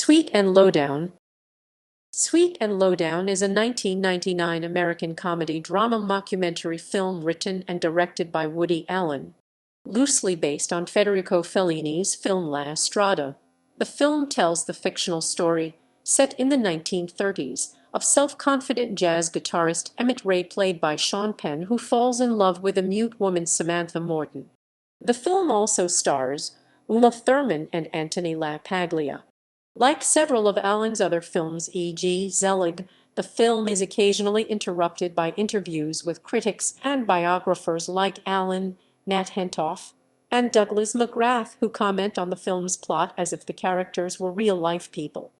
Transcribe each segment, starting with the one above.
Sweet and Lowdown. Sweet and Lowdown is a 1999 American comedy-drama mockumentary film written and directed by Woody Allen, loosely based on Federico Fellini's film La Strada. The film tells the fictional story, set in the 1930s, of self-confident jazz guitarist Emmet Ray, played by Sean Penn, who falls in love with a mute woman, Samantha Morton. The film also stars Thurman and LaPaglia. Like several of Allen's other films, e.g. Zelig, the film is occasionally interrupted by interviews with critics and biographers like Allen, Nat Hentoff, and Douglas McGrath, who comment on the film's plot as if the characters were real-life people.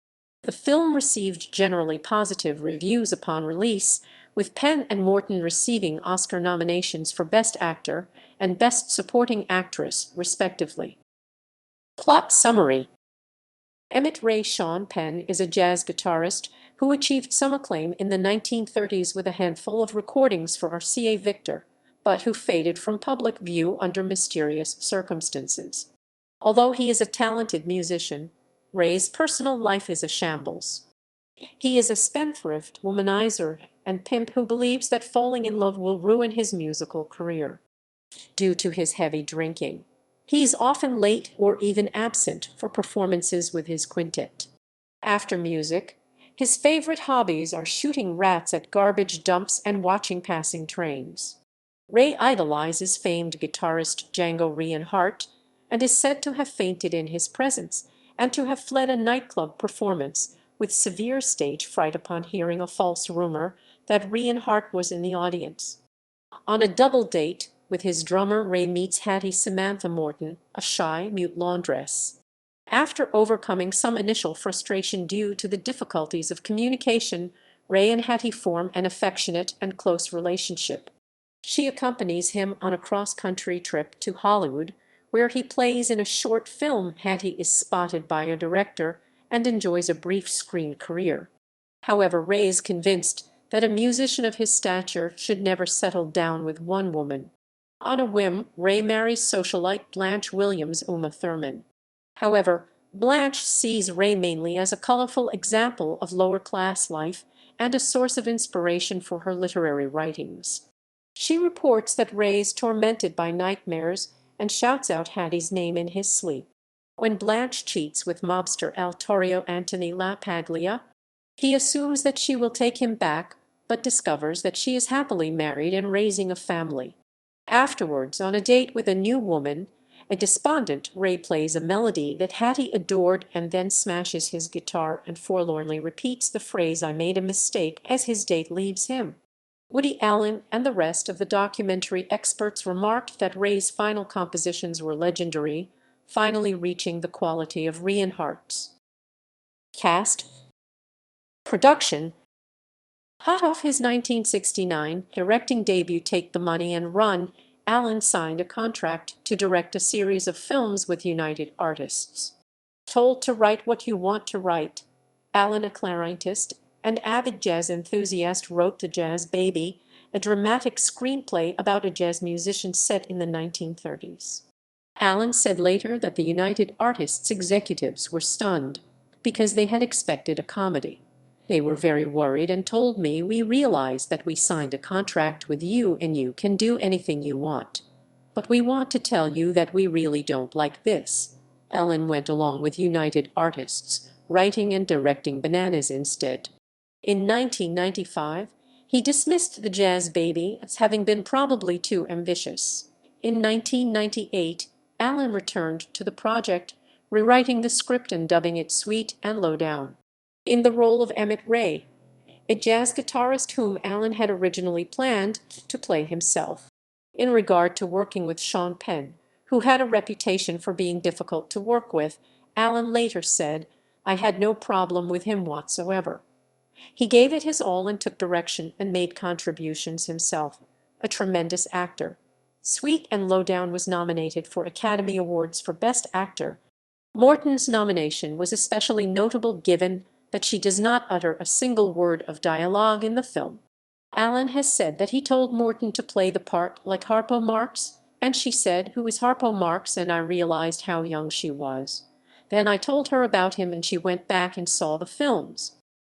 The film received generally positive reviews upon release, with Penn and Morton receiving Oscar nominations for Best Actor and Best Supporting Actress, respectively. Plot summary. Emmet Ray Sean Penn is a jazz guitarist who achieved some acclaim in the 1930s with a handful of recordings for RCA Victor, but who faded from public view under mysterious circumstances. Although he is a talented musician, Ray's personal life is a shambles. He is a spendthrift, womanizer, and pimp who believes that falling in love will ruin his musical career. Due to his heavy drinking, he is often late or even absent for performances with his quintet. After music, his favorite hobbies are shooting rats at garbage dumps and watching passing trains. Ray idolizes famed guitarist Django Reinhardt and is said to have fainted in his presence and to have fled a nightclub performance with severe stage fright upon hearing a false rumor that Reinhardt was in the audience. On a double date with his drummer, Ray meets Hattie Samantha Morton, a shy, mute laundress. After overcoming some initial frustration due to the difficulties of communication, Ray and Hattie form an affectionate and close relationship. She accompanies him on a cross-country trip to Hollywood, where he plays in a short film. Hattie is spotted by a director and enjoys a brief screen career. However, Ray is convinced that a musician of his stature should never settle down with one woman. On a whim, Ray marries socialite Blanche Williams Uma Thurman. However, Blanche sees Ray mainly as a colorful example of lower-class life and a source of inspiration for her literary writings. She reports that Ray is tormented by nightmares and shouts out Hattie's name in his sleep. When Blanche cheats with mobster El Torrio Anthony LaPaglia, he assumes that she will take him back, but discovers that she is happily married and raising a family. Afterwards, on a date with a new woman, a despondent Ray plays a melody that Hattie adored and then smashes his guitar and forlornly repeats the phrase "I made a mistake" as his date leaves him. Woody Allen and the rest of the documentary experts remarked that Ray's final compositions were legendary, finally reaching the quality of Reinhardt's. Cast. Production. Hot off his 1969 directing debut Take the Money and Run, Allen signed a contract to direct a series of films with United Artists. Told to write what you want to write, Allen, a clarinetist and avid jazz enthusiast, wrote The Jazz Baby, a dramatic screenplay about a jazz musician set in the 1930s. Allen said later that the United Artists executives were stunned because they had expected a comedy. They were very worried and told me, "We realize that we signed a contract with you and you can do anything you want. But we want to tell you that we really don't like this." Allen went along with United Artists, writing and directing Bananas instead. In 1995, he dismissed The Jazz Baby as having been probably too ambitious. In 1998, Allen returned to the project, rewriting the script and dubbing it Sweet and Lowdown. In the role of Emmet Ray, a jazz guitarist whom Allen had originally planned to play himself. In regard to working with Sean Penn, who had a reputation for being difficult to work with, Allen later said, "I had no problem with him whatsoever. He gave it his all and took direction and made contributions himself. A tremendous actor." Sweet and Lowdown was nominated for Academy Awards for Best Actor. Morton's nomination was especially notable given that she does not utter a single word of dialogue in the film. Allen has said that he told Morton to play the part like Harpo Marx, and she said, "Who is Harpo Marx?" and I realized how young she was. Then I told her about him and she went back and saw the films.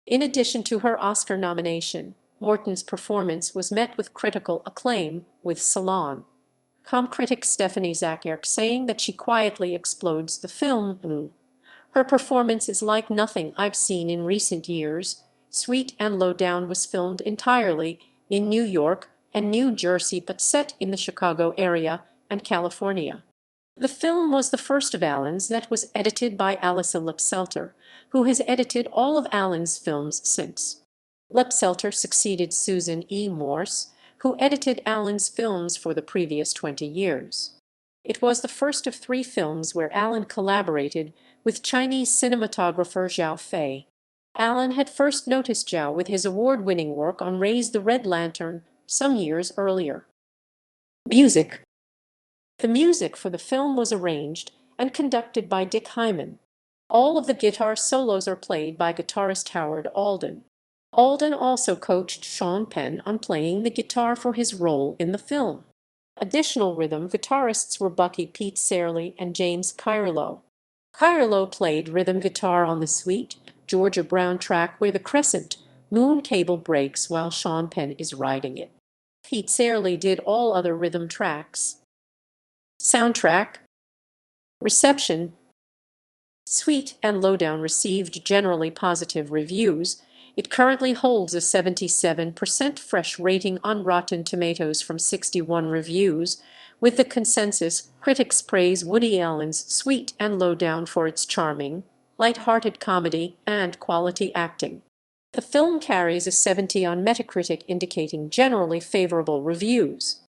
In addition to her Oscar nomination, Morton's performance was met with critical acclaim, with Salon.com critic Stephanie Zacherk saying that she quietly explodes the film. Her performance is like nothing I've seen in recent years. Sweet and Lowdown was filmed entirely in New York and New Jersey but set in the Chicago area and California. The film was the first of Allen's that was edited by Alyssa Lipselter, who has edited all of Allen's films since. Lipselter succeeded Susan E. Morse, who edited Allen's films for the previous 20 years. It was the first of 3 films where Allen collaborated with Chinese cinematographer Zhao Fei. Allen had first noticed Zhao with his award-winning work on Raise the Red Lantern some years earlier. Music. The music for the film was arranged and conducted by Dick Hyman. All of the guitar solos are played by guitarist Howard Alden. Alden also coached Sean Penn on playing the guitar for his role in the film. Additional rhythm guitarists were Bucky Pete Sarley and James Kyerlo. Kyerlo played rhythm guitar on the Sweet Georgia Brown track where the crescent moon cable breaks while Sean Penn is riding it. Pete Sarley did all other rhythm tracks. Soundtrack. Reception. Sweet and Lowdown received generally positive reviews. It currently holds a 77% fresh rating on Rotten Tomatoes from 61 reviews, with the consensus critics praise Woody Allen's Sweet and Lowdown for its charming, light-hearted comedy and quality acting. The film carries a 70 on Metacritic, indicating generally favorable reviews.